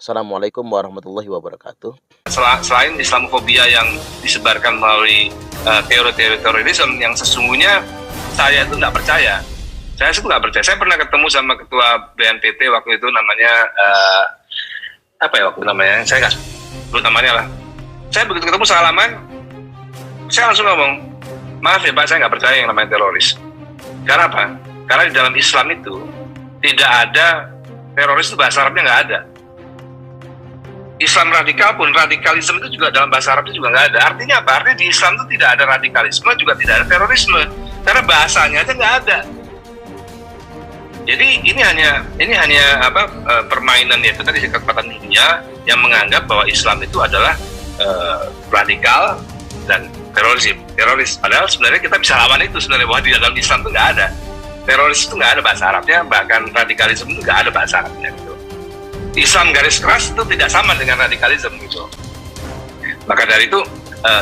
Assalamualaikum warahmatullahi wabarakatuh. Selain Islamofobia yang disebarkan melalui teori-teori terorisme yang sesungguhnya saya itu nggak percaya. Saya itu nggak percaya. Saya pernah ketemu sama ketua BNPT waktu itu namanya apa ya waktu namanya? Saya nggak sebut namanya lah. Saya begitu ketemu salaman, saya langsung ngomong, maaf ya Pak, saya nggak percaya yang namanya teroris. Karena apa? Karena di dalam Islam itu tidak ada teroris, itu bahasa Arabnya nggak ada. Islam radikal pun, radikalisme itu juga dalam bahasa Arab itu juga nggak ada. Artinya apa? Artinya di Islam itu tidak ada radikalisme, juga tidak ada terorisme, karena bahasanya aja nggak ada. Jadi ini hanya permainan ya tadi kekuatan dunia yang menganggap bahwa Islam itu adalah radikal dan teroris. Padahal sebenarnya kita bisa lawan itu sebenarnya, bahwa di dalam Islam itu nggak ada teroris, itu nggak ada bahasa Arabnya, bahkan radikalisme itu nggak ada bahasa Arabnya gitu. Islam garis keras itu tidak sama dengan radikalisme gitu. Maka dari itu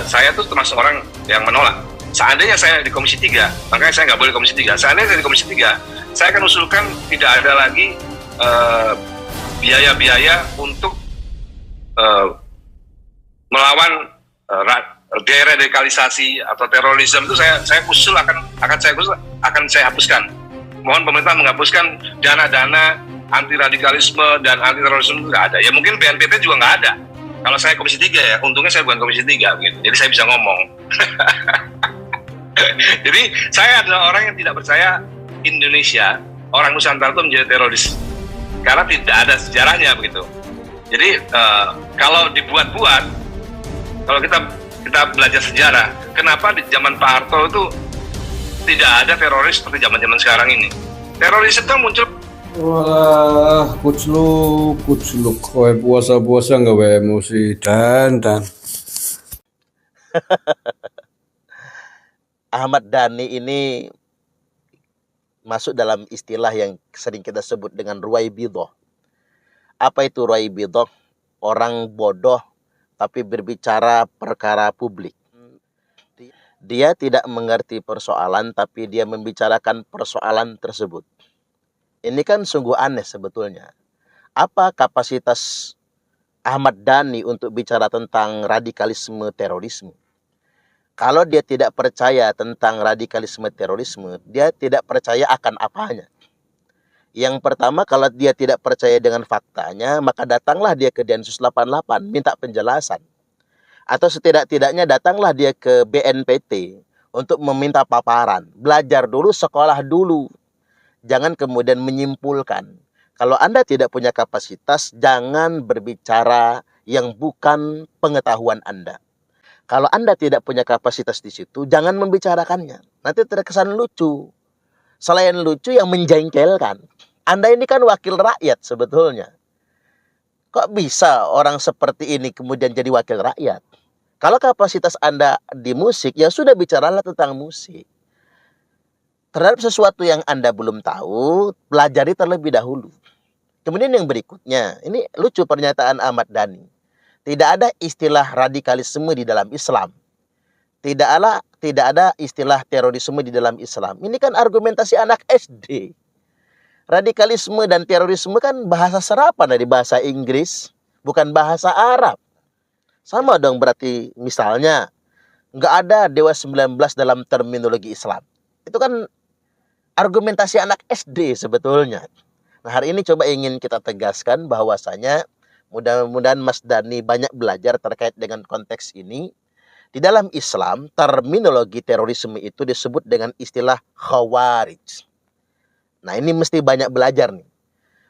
saya tuh termasuk orang yang menolak. Seandainya saya di Komisi 3, makanya saya nggak boleh Komisi 3. Seandainya saya di Komisi 3, saya akan usulkan tidak ada lagi biaya-biaya untuk melawan deradikalisasi atau terorisme itu saya usul akan saya hapuskan. Mohon pemerintah menghapuskan dana-dana anti radikalisme dan anti terorisme itu nggak ada. Ya mungkin BNPT juga nggak ada. Kalau saya Komisi 3 ya, untungnya saya bukan Komisi 3 gitu. Jadi saya bisa ngomong. Jadi saya adalah orang yang tidak percaya Indonesia, orang Nusantara itu menjadi teroris. Karena tidak ada sejarahnya begitu. Jadi kalau dibuat-buat, kalau kita belajar sejarah, kenapa di zaman Pak Harto itu tidak ada teroris seperti zaman-zaman sekarang ini? Teroris itu muncul. Walah, kucluk, kowe puasa-puasa gawe emosi dan. Ahmad Dhani ini masuk dalam istilah yang sering kita sebut dengan ruwaibidah. Apa itu ruwaibidah? Orang bodoh tapi berbicara perkara publik. Dia tidak mengerti persoalan tapi dia membicarakan persoalan tersebut. Ini kan sungguh aneh sebetulnya. Apa kapasitas Ahmad Dhani untuk bicara tentang radikalisme terorisme? Kalau dia tidak percaya tentang radikalisme terorisme, dia tidak percaya akan apanya. Yang pertama, kalau dia tidak percaya dengan faktanya, maka datanglah dia ke Densus 88, minta penjelasan. Atau setidak-tidaknya datanglah dia ke BNPT untuk meminta paparan. Belajar dulu, sekolah dulu. Jangan kemudian menyimpulkan. Kalau Anda tidak punya kapasitas, jangan berbicara yang bukan pengetahuan Anda. Kalau Anda tidak punya kapasitas di situ, jangan membicarakannya. Nanti terkesan lucu. Selain lucu, yang menjengkelkan. Anda ini kan wakil rakyat sebetulnya. Kok bisa orang seperti ini kemudian jadi wakil rakyat? Kalau kapasitas Anda di musik, ya sudah bicaralah tentang musik. Terhadap sesuatu yang Anda belum tahu, pelajari terlebih dahulu. Kemudian yang berikutnya, ini lucu pernyataan Ahmad Dhani. Tidak ada istilah radikalisme di dalam Islam. Tidak ada istilah terorisme di dalam Islam. Ini kan argumentasi anak SD. Radikalisme dan terorisme kan bahasa serapan dari bahasa Inggris, bukan bahasa Arab. Sama dong berarti misalnya, nggak ada Dewa 19 dalam terminologi Islam. Itu kan argumentasi anak SD sebetulnya. Nah, hari ini coba ingin kita tegaskan bahwasanya mudah-mudahan Mas Dhani banyak belajar terkait dengan konteks ini. Di dalam Islam, terminologi terorisme itu disebut dengan istilah khawarij. Nah, ini mesti banyak belajar nih.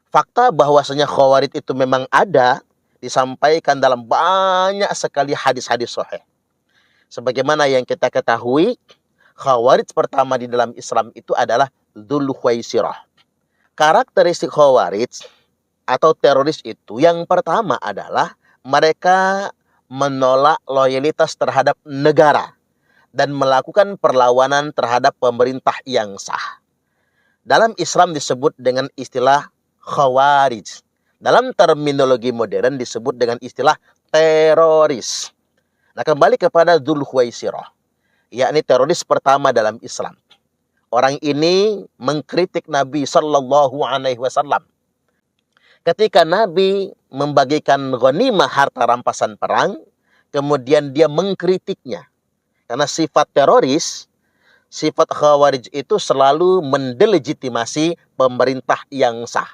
Fakta bahwasanya khawarij itu memang ada, disampaikan dalam banyak sekali hadis-hadis sahih. Sebagaimana yang kita ketahui, Khawarij pertama di dalam Islam itu adalah Dzul Khuwaisirah. Karakteristik Khawarij atau teroris itu yang pertama adalah mereka menolak loyalitas terhadap negara dan melakukan perlawanan terhadap pemerintah yang sah. Dalam Islam disebut dengan istilah Khawarij. Dalam terminologi modern disebut dengan istilah teroris. Nah, kembali kepada Dzul Khuwaisirah, yakni teroris pertama dalam Islam. Orang ini mengkritik Nabi Sallallahu Alaihi Wasallam. Ketika Nabi membagikan ghanimah harta rampasan perang, kemudian dia mengkritiknya. Karena sifat teroris, sifat khawarij itu selalu mendelegitimasi pemerintah yang sah.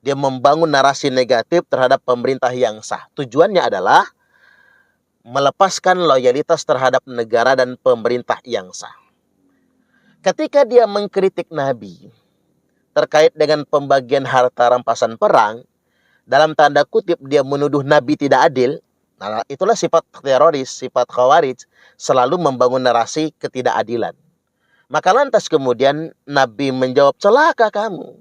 Dia membangun narasi negatif terhadap pemerintah yang sah. Tujuannya adalah melepaskan loyalitas terhadap negara dan pemerintah yang sah. Ketika dia mengkritik Nabi terkait dengan pembagian harta rampasan perang, dalam tanda kutip dia menuduh Nabi tidak adil. Nah, itulah sifat teroris, sifat khawarij, selalu membangun narasi ketidakadilan. Maka lantas kemudian Nabi menjawab, celaka kamu.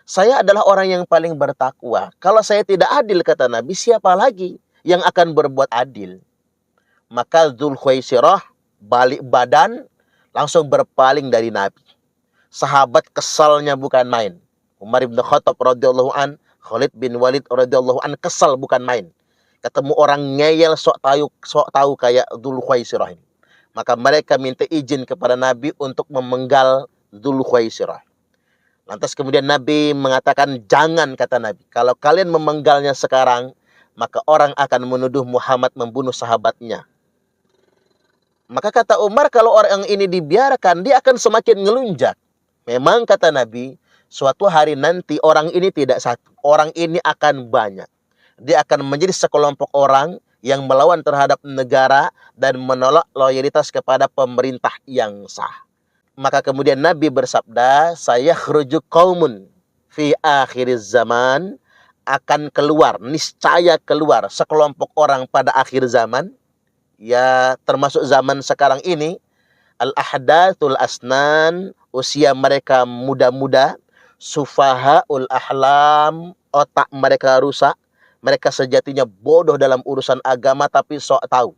Saya adalah orang yang paling bertakwa. Kalau saya tidak adil, kata Nabi, siapa lagi yang akan berbuat adil? Maka Dzulkhuwaisirah balik badan, langsung berpaling dari Nabi. Sahabat kesalnya bukan main. Umar bin Khattab radhiyallahu an, Khalid bin Walid radhiyallahu an, kesal bukan main. Ketemu orang ngeyel sok tahu kayak Dzulkhuwaisirah ini. Maka mereka minta izin kepada Nabi untuk memenggal Dzulkhuwaisirah. Lantas kemudian Nabi mengatakan, jangan, kata Nabi. Kalau kalian memenggalnya sekarang, maka orang akan menuduh Muhammad membunuh sahabatnya. Maka kata Umar, kalau orang ini dibiarkan, dia akan semakin ngelunjak. Memang kata Nabi, suatu hari nanti orang ini tidak satu. Orang ini akan banyak. Dia akan menjadi sekelompok orang yang melawan terhadap negara dan menolak loyalitas kepada pemerintah yang sah. Maka kemudian Nabi bersabda, sayakhruju qaumun fi akhiriz zaman, akan keluar, niscaya keluar sekelompok orang pada akhir zaman, ya termasuk zaman sekarang ini, al-ahdathul asnan, usia mereka muda-muda, sufahaul ahlam, otak mereka rusak, mereka sejatinya bodoh dalam urusan agama tapi sok tahu.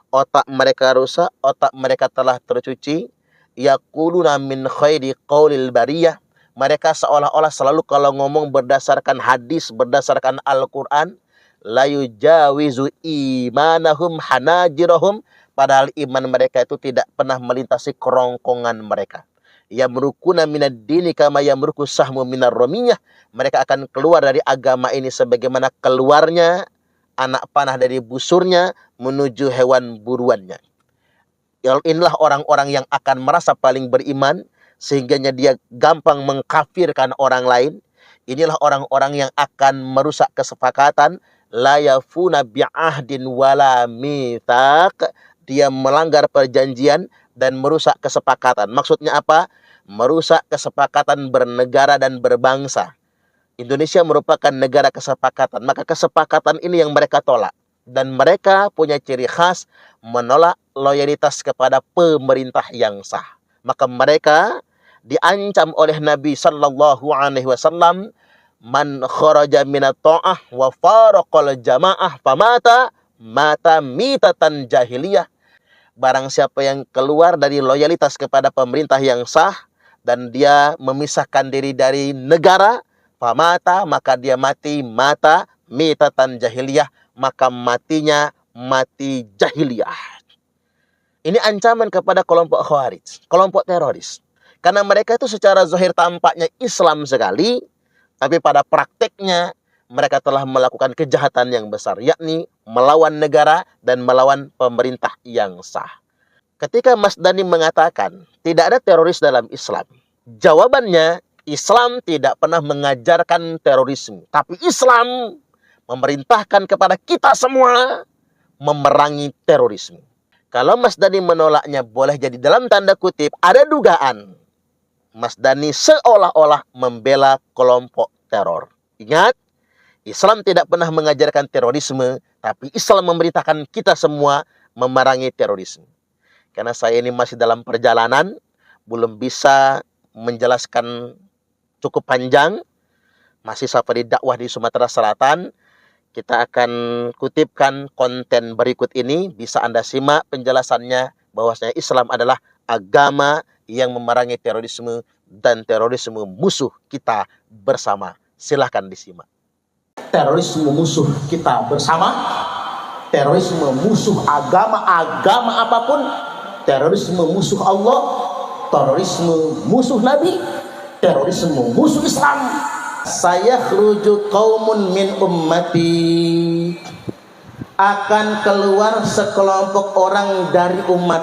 Otak mereka rusak, otak mereka telah tercuci. Yaquluna min khairi qaulil bariyah. Mereka seolah-olah selalu kalau ngomong berdasarkan hadis, berdasarkan Al-Quran. La yujawizu imanahum hanajirahum. Padahal iman mereka itu tidak pernah melintasi kerongkongan mereka. Yamrukuna minad dini kama yamruku sahmu minar romiyah. Mereka akan keluar dari agama ini sebagaimana keluarnya anak panah dari busurnya menuju hewan buruannya. Inilah orang-orang yang akan merasa paling beriman, sehingganya dia gampang mengkafirkan orang lain. Inilah orang-orang yang akan merusak kesepakatan. La yafuna bi'ahdin wala mithaq. Dia melanggar perjanjian dan merusak kesepakatan. Maksudnya apa? Merusak kesepakatan bernegara dan berbangsa. Indonesia merupakan negara kesepakatan. Maka kesepakatan ini yang mereka tolak. Dan mereka punya ciri khas menolak loyalitas kepada pemerintah yang sah. Maka mereka diancam oleh Nabi sallallahu alaihi wasallam, man kharaja minat ta'ah wa faraqal jamaah famata mata mitatan jahiliyah. Barang siapa yang keluar dari loyalitas kepada pemerintah yang sah dan dia memisahkan diri dari negara, famata, maka dia mati mata mitatan jahiliyah, maka matinya mati jahiliyah. Ini ancaman kepada kelompok khawarij, kelompok teroris. Karena mereka itu secara zahir tampaknya Islam sekali, tapi pada prakteknya mereka telah melakukan kejahatan yang besar, yakni melawan negara dan melawan pemerintah yang sah. Ketika Mas Dhani mengatakan tidak ada teroris dalam Islam, jawabannya Islam tidak pernah mengajarkan terorisme, tapi Islam memerintahkan kepada kita semua memerangi terorisme. Kalau Mas Dhani menolaknya, boleh jadi dalam tanda kutip ada dugaan Mas Dhani seolah-olah membela kelompok teror. Ingat, Islam tidak pernah mengajarkan terorisme, tapi Islam memerintahkan kita semua memerangi terorisme. Karena saya ini masih dalam perjalanan, belum bisa menjelaskan cukup panjang, masih safari dakwah di Sumatera Selatan. Kita akan kutipkan konten berikut ini, bisa Anda simak penjelasannya bahwasanya Islam adalah agama yang memerangi terorisme dan terorisme musuh kita bersama. Silahkan disimak. Terorisme musuh kita bersama, terorisme musuh agama apapun, terorisme musuh Allah, terorisme musuh Nabi, terorisme musuh Islam. sayakhruju qaumun min ummati, akan keluar sekelompok orang dari umat.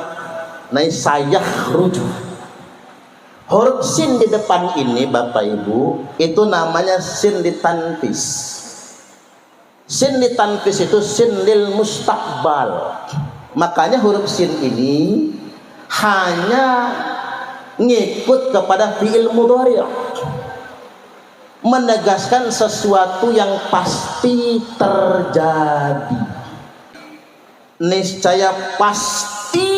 Nah, sayakhruju, huruf sin di depan ini Bapak Ibu itu namanya sin ditanfis. Sin ditanfis itu sin lil mustaqbal. Makanya huruf sin ini hanya ngikut kepada fi'il mudhari', menegaskan sesuatu yang pasti terjadi. Niscaya pasti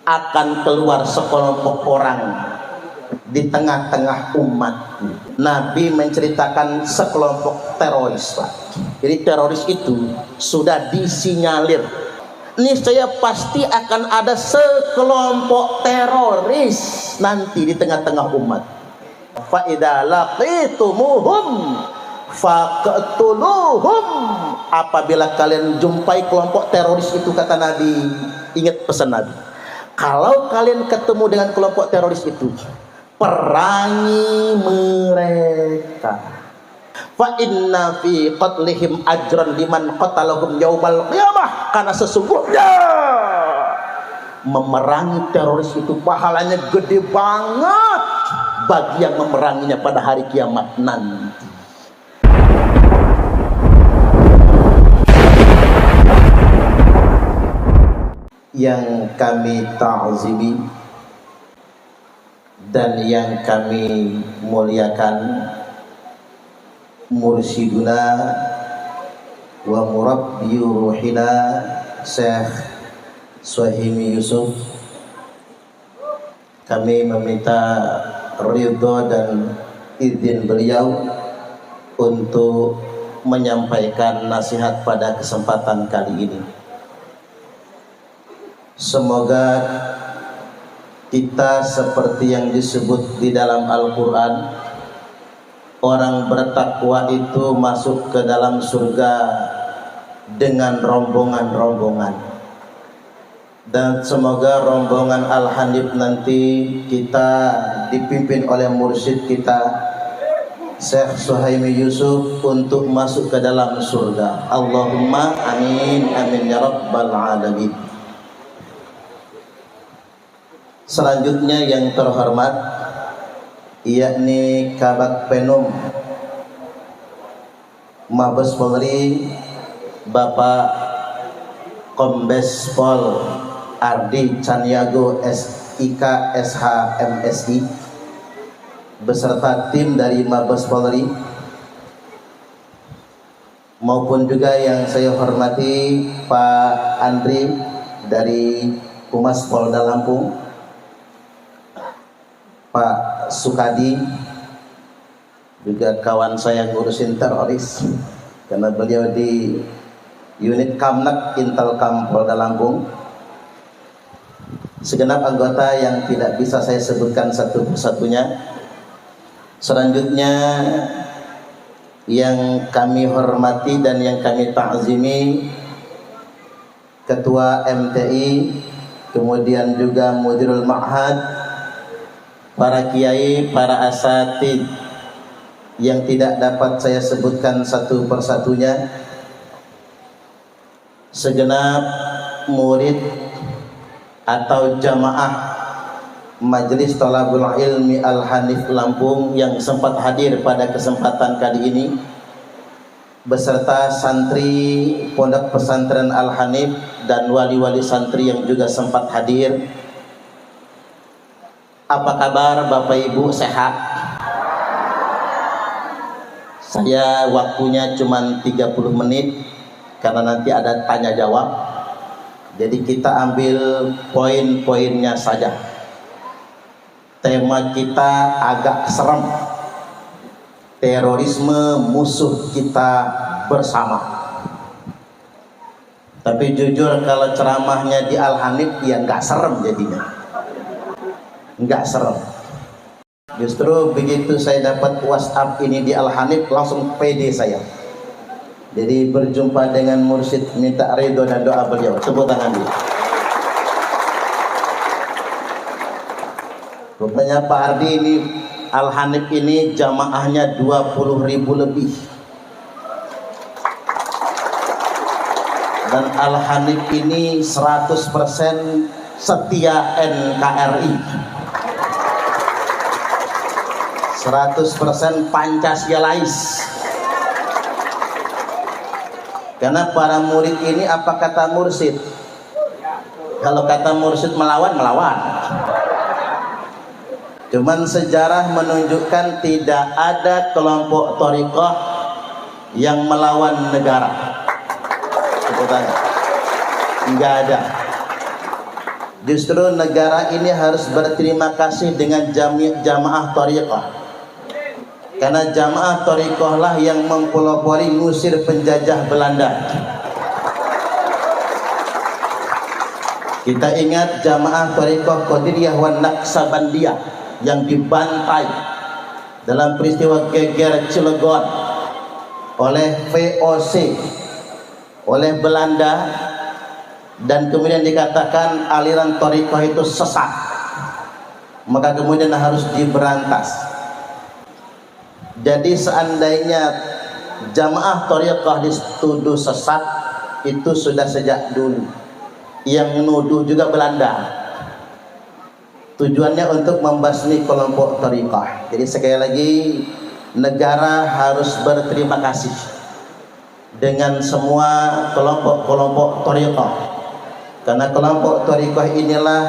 akan keluar sekelompok orang di tengah-tengah umat. Nabi menceritakan sekelompok teroris, Pak. Jadi teroris itu sudah disinyalir, niscaya pasti akan ada sekelompok teroris nanti di tengah-tengah umat. Fa idza laqitumuhum faqtuluhum, apabila kalian jumpai kelompok teroris itu, kata Nabi, ingat pesan Nabi, kalau kalian ketemu dengan kelompok teroris itu, perangi mereka. Fa inna fi qatlihim ajran liman qatalahum yaumal qiyamah, karena sesungguhnya memerangi teroris itu pahalanya gede banget bagi yang memeranginya pada hari kiamat nanti. Yang kami ta'zimi dan yang kami muliakan, mursyiduna wa murabbi ruhina Syekh Suhaimi Yusuf, kami meminta ridho dan izin beliau untuk menyampaikan nasihat pada kesempatan kali ini. Semoga kita seperti yang disebut di dalam Al-Quran, orang bertakwa itu masuk ke dalam surga dengan rombongan-rombongan. Dan semoga rombongan Al-Hanif nanti kita dipimpin oleh mursyid kita Syekh Suhaimi Yusuf untuk masuk ke dalam surga. Allahumma amin amin ya rabbal alamin. Selanjutnya yang terhormat, yakni Kabak Penum Mabes Polri Bapak Kombes Pol Ardi Caniago SIK SH MSI beserta tim dari Mabes Polri, maupun juga yang saya hormati Pak Andri dari Humas Polda Lampung, Pak Sukadi, juga kawan saya ngurusin teroris karena beliau di unit Kamnak Intelkam Polda Lampung, segenap anggota yang tidak bisa saya sebutkan satu persatunya. Selanjutnya yang kami hormati dan yang kami ta'zimi, Ketua MTI, kemudian juga Mudirul Ma'had, para kiai, para asatid yang tidak dapat saya sebutkan satu persatunya, segenap murid atau jamaah Majelis Thalabul Ilmi Al-Hanif Lampung yang sempat hadir pada kesempatan kali ini, beserta santri Pondok Pesantren Al-Hanif dan wali-wali santri yang juga sempat hadir. Apa kabar Bapak Ibu, sehat? Saya waktunya cuma 30 menit karena nanti ada tanya jawab. Jadi kita ambil poin-poinnya saja. Tema kita agak serem. Terorisme musuh kita bersama. Tapi jujur kalau ceramahnya di Al-Hanif ya nggak serem jadinya. Enggak serem. Justru begitu saya dapat WhatsApp ini di Al-Hanif, langsung pede saya. Jadi berjumpa dengan mursyid, minta ridho dan doa beliau. Tepuk tangan dulu. Rupanya Pak Ardi ini Al-Hanif ini jamaahnya 20.000 lebih. Dan Al-Hanif ini 100% setia NKRI, 100% Pancasilais. Karena para murid ini apa kata mursyid? Kalau kata mursyid melawan, melawan. Cuman sejarah menunjukkan tidak ada kelompok thariqah yang melawan negara. Tanya. Enggak ada. Justru negara ini harus berterima kasih dengan jamaah thariqah. Karena jamaah thariqah lah yang mempelopori ngusir penjajah Belanda. Kita ingat jamaah thariqah Qadiriyah wan Naqsabandiyah yang dibantai dalam peristiwa geger Cilegon oleh VOC, oleh Belanda, dan kemudian dikatakan aliran thariqah itu sesat, maka kemudian harus diberantas. Jadi seandainya jamaah thariqah dituduh sesat, itu sudah sejak dulu. Yang menuduh juga Belanda. Tujuannya untuk membasmi kelompok thariqah. Jadi sekali lagi, negara harus berterima kasih dengan semua kelompok-kelompok thariqah, karena kelompok thariqah inilah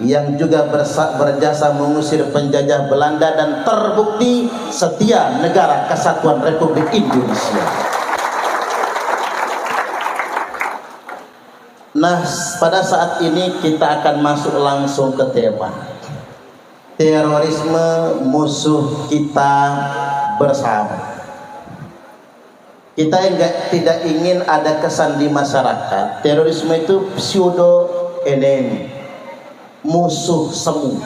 yang juga berjasa mengusir penjajah Belanda dan terbukti setia negara Kesatuan Republik Indonesia. Nah, pada saat ini kita akan masuk langsung ke tema terorisme, musuh kita bersama. Kita tidak ingin ada kesan di masyarakat terorisme itu pseudo enemy, musuh semu.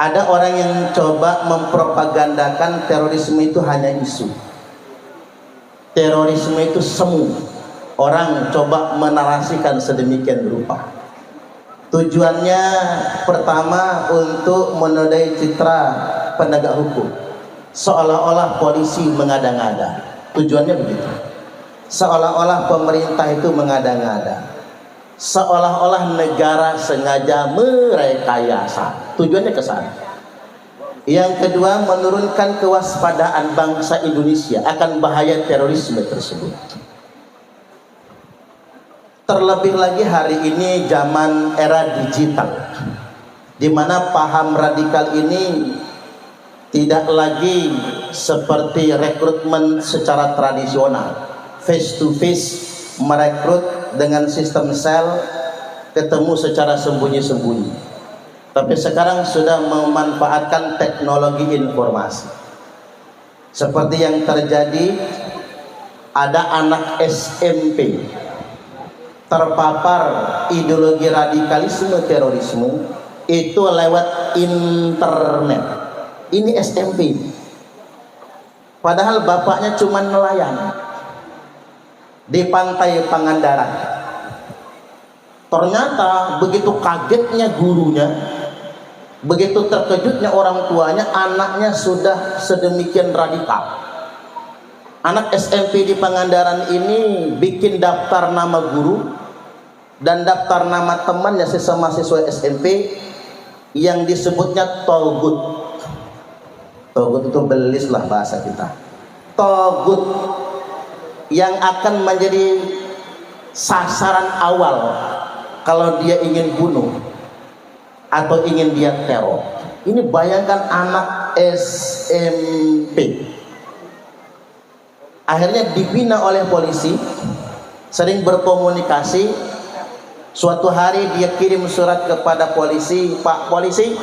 Ada orang yang coba mempropagandakan terorisme itu hanya isu, terorisme itu semu. Orang coba menarasikan sedemikian rupa. Tujuannya pertama untuk menodai citra penegak hukum, seolah-olah polisi mengada-ngada. Tujuannya begitu. Seolah-olah pemerintah itu mengada-ngada, seolah-olah negara sengaja merekayasa. Tujuannya ke sana. Yang kedua, menurunkan kewaspadaan bangsa Indonesia akan bahaya terorisme tersebut. Terlebih lagi hari ini zaman era digital, di mana paham radikal ini tidak lagi seperti rekrutmen secara tradisional, face to face merekrut dengan sistem sel, ketemu secara sembunyi-sembunyi. Tapi sekarang sudah memanfaatkan teknologi informasi. Seperti yang terjadi, ada anak SMP terpapar ideologi radikalisme terorisme itu lewat internet. Ini SMP, padahal bapaknya cuma nelayan di pantai Pangandaran. Ternyata begitu kagetnya gurunya, begitu terkejutnya orang tuanya, anaknya sudah sedemikian radikal. Anak SMP di Pangandaran ini bikin daftar nama guru dan daftar nama temannya sesama siswa SMP yang disebutnya togut. Togut itu belis lah bahasa kita. Togut yang akan menjadi sasaran awal kalau dia ingin bunuh atau ingin dia teror. Ini bayangkan anak SMP. Akhirnya dibina oleh polisi, sering berkomunikasi. Suatu hari dia kirim surat kepada polisi, "Pak polisi,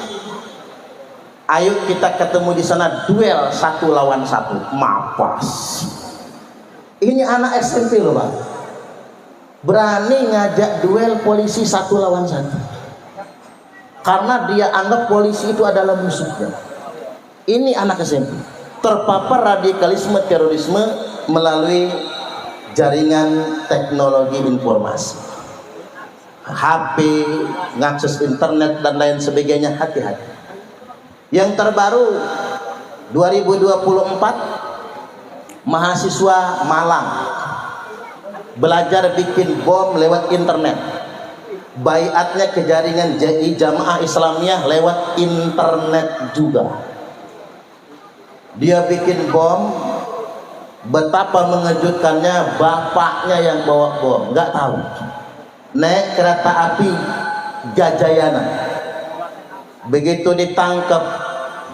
ayo kita ketemu di sana, duel 1 lawan 1." Mapas. Ini anak SMP loh Pak, berani ngajak duel polisi 1 lawan 1, karena dia anggap polisi itu adalah musuhnya. Ini anak SMP terpapar radikalisme terorisme melalui jaringan teknologi informasi, HP, ngakses internet dan lain sebagainya. Hati-hati. Yang terbaru 2024, mahasiswa Malang belajar bikin bom lewat internet. Baiatnya ke jaringan Jamaah Islamiyah lewat internet juga. Dia bikin bom, betapa mengejutkannya, bapaknya yang bawa bom, nggak tahu. Naik kereta api Gajayana, begitu ditangkap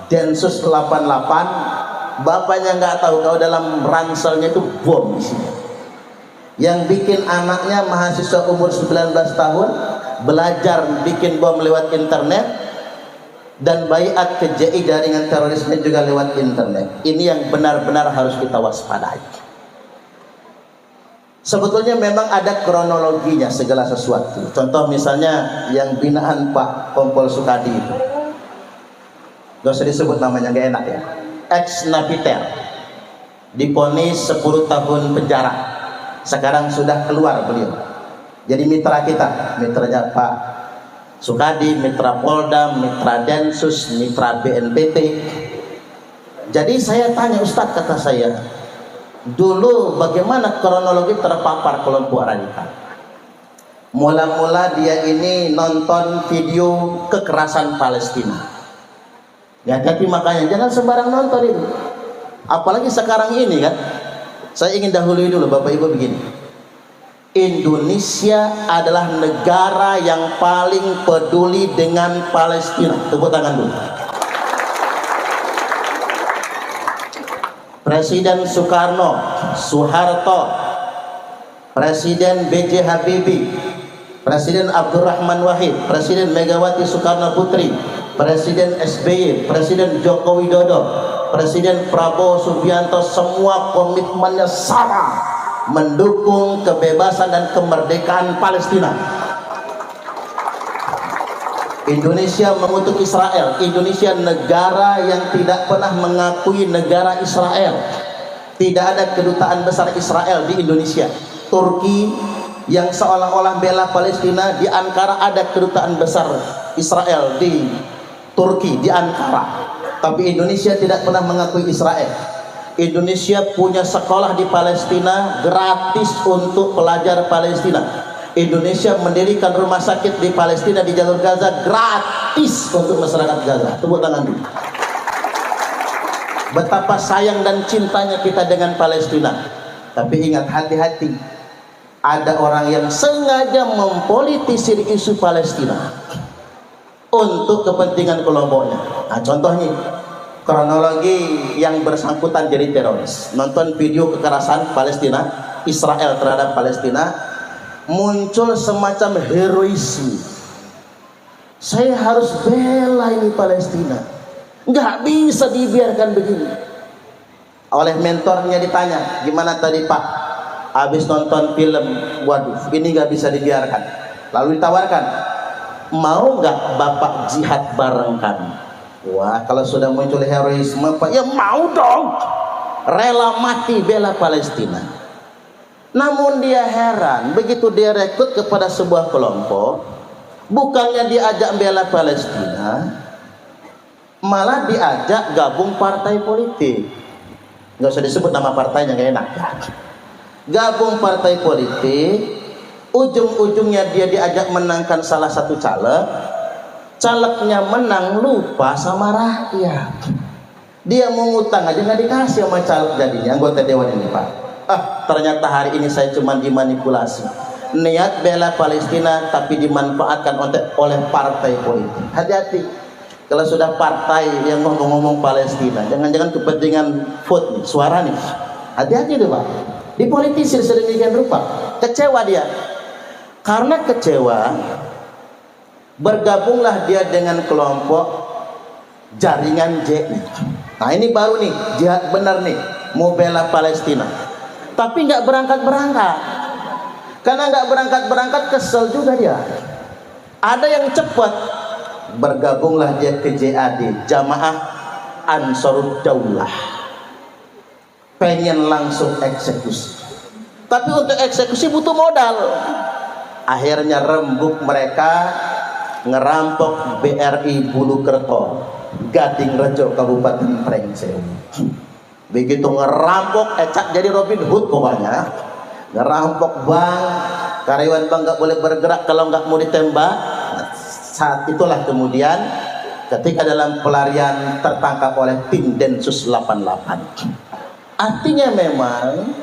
Densus 88, bapaknya nggak tahu kalau dalam ranselnya itu bom di sini. Yang bikin anaknya mahasiswa umur 19 tahun belajar bikin bom lewat internet, dan baiat ke JI jaringan terorisme juga lewat internet. Ini yang benar-benar harus kita waspadai. Sebetulnya memang ada kronologinya segala sesuatu. Contoh misalnya yang binaan Pak Kompol Sukadi itu, gak usah disebut namanya, gak enak ya, ex Napiter, diponis 10 tahun penjara. Sekarang sudah keluar beliau, jadi mitra kita, mitranya Pak Sukadi, mitra Polda, mitra Densus, mitra BNPT. Jadi saya tanya, Ustadz, kata saya, dulu bagaimana kronologi terpapar kelompok radikal? Mula-mula dia ini nonton video kekerasan Palestina. Ya, tapi makanya jangan sembarang nonton itu. Apalagi sekarang ini kan. Saya ingin dahului dulu Bapak Ibu begini. Indonesia adalah negara yang paling peduli dengan Palestina. Tepuk tangan dulu. Presiden Soekarno, Soeharto, Presiden B.J. Habibie, Presiden Abdurrahman Wahid, Presiden Megawati Soekarno Putri, Presiden SBY, Presiden Joko Widodo, Presiden Prabowo Subianto, semua komitmennya sama, mendukung kebebasan dan kemerdekaan Palestina. Indonesia mengutuk Israel. Indonesia negara yang tidak pernah mengakui negara Israel. Tidak ada kedutaan besar Israel di Indonesia. Turki yang seolah-olah bela Palestina, di Ankara ada kedutaan besar Israel di Turki, di Ankara. Tapi Indonesia tidak pernah mengakui Israel. Indonesia punya sekolah di Palestina gratis untuk pelajar Palestina. Indonesia mendirikan rumah sakit di Palestina, di jalur Gaza, gratis untuk masyarakat Gaza. Tepuk tangan dulu. Betapa sayang dan cintanya kita dengan Palestina. Tapi ingat, hati-hati, ada orang yang sengaja mempolitisir isu Palestina untuk kepentingan kelompoknya. Nah, contohnya kronologi yang bersangkutan jadi teroris. Nonton video kekerasan Palestina, Israel terhadap Palestina, muncul semacam heroisme. Saya harus bela ini Palestina, nggak bisa dibiarkan begini. Oleh mentornya ditanya, gimana tadi Pak? Habis nonton film, waduh, ini nggak bisa dibiarkan. Lalu ditawarkan, mau nggak Bapak jihad bareng kami? Wah, kalau sudah muncul heroisme Pak, ya mau dong, rela mati bela Palestina. Namun dia heran, begitu dia rekrut kepada sebuah kelompok, bukannya diajak bela Palestina, malah diajak gabung partai politik. Nggak usah disebut nama partainya, nggak enak. Gabung partai politik, ujung-ujungnya dia diajak menangkan salah satu caleg, calegnya menang, lupa sama rakyat. Dia mau ngutang aja nggak dikasih sama caleg jadinya, anggota dewan ini Pak. Ternyata hari ini saya cuma dimanipulasi. Niat bela Palestina tapi dimanfaatkan oleh partai politik. Hati-hati kalau sudah partai yang ngomong-ngomong Palestina, jangan-jangan kepentingan vote nih, suara nih. Hati-hati tuh Pak, dipolitisir sedemikian rupa. Kecewa dia. Karena kecewa, bergabunglah dia dengan kelompok jaringan JI. Nah ini baru nih, jihad benar nih, mau bela Palestina. Tapi nggak berangkat-berangkat. Karena nggak berangkat-berangkat, kesel juga dia. Ada yang cepat, bergabunglah dia ke JAD, Jamaah Ansarud Daulah. Pengen langsung eksekusi. Tapi untuk eksekusi butuh modal. Akhirnya rembuk mereka ngerampok BRI Bulukerto. Gading Rejo, Kabupaten Prengseu. Begitu ngerampok, Ecak jadi Robin Hood pokoknya. Ngerampok bank, karyawan bank nggak boleh bergerak kalau nggak mau ditembak. Saat itulah kemudian ketika dalam pelarian tertangkap oleh tim Densus 88. Artinya memang